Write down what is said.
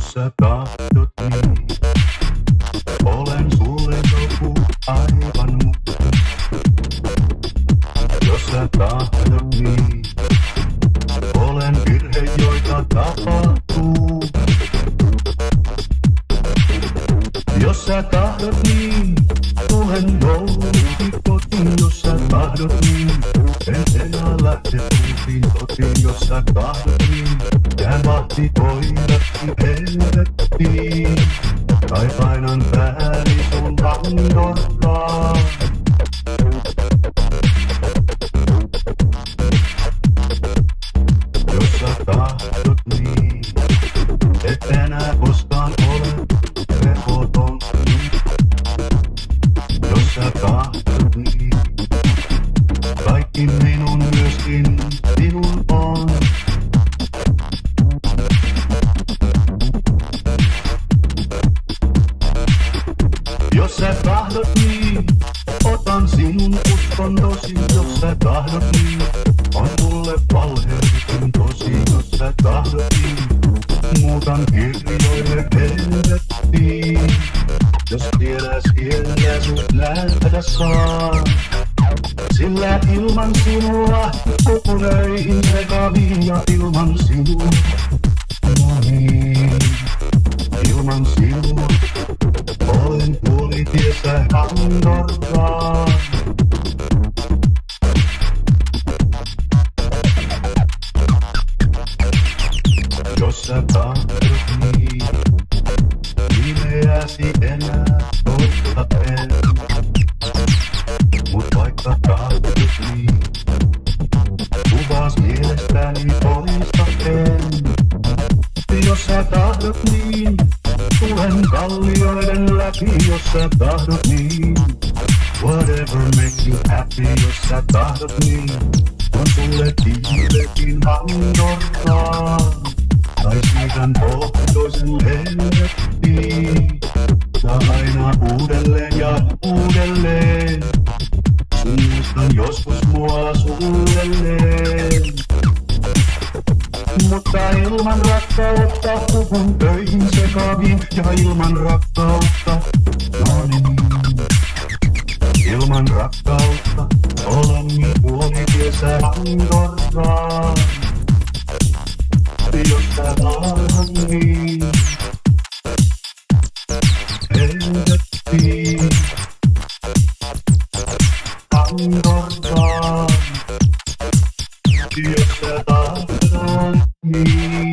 Jos sä tahdot niin, olen sulle joku aivan muu. Jos sä tahdot niin, olen virhe, joita tapahtuu. Jos sä tahdot niin, tulen joulukin kotiin. Jos sä tahdot niin, en enää lähde uusiin kotiin. Jos sä tahdot niin, jään vahtikoiraksi helvettiin. Tai painan pääni sun Pandoraan. Jos sä tahdot niin, et enää koskaan ole levoton. Jos sä tahdot niin, kaikki minun myöskin sinun on. Jos sä tahdot niin, otan sinun uskontosi. Jos sä tahdot niin, on mulle valheellisen tosi. Jos sä tahdot niin, muutan kirjoille helvettiin. Jos vielä siellä sut nähdä saa, sillä ilman sinua kupunöihin sekaviin ja ilman sinua moniin. Ilman sinua olen puolitiessä Pandoraan. Jos sä tahdot niin, nimeäsi enää toista en. Mut vaikka tahdot niin, kuvas mielestäni poista en. Jos sä tahdot niin, tulen kallioiden läpi. Jos sä tahdot niin, whatever makes you happy. Jos sä tahdot niin, on sulle tiivekin Pandoraan. Tai siirrän pohjoisen helvettiin. Ja aina uudelleen ja uudelleen. Muistan joskus mua suunnilleen. Mutta ilman rakkautta puhun töihin sekaviin. Ja ilman rakkautta, no niin. Ilman rakkautta olen niin puolitiessä Pandoraan. Jos sä tahdot niin, helvettiin Pandoraan. Jos sä tahdot niin.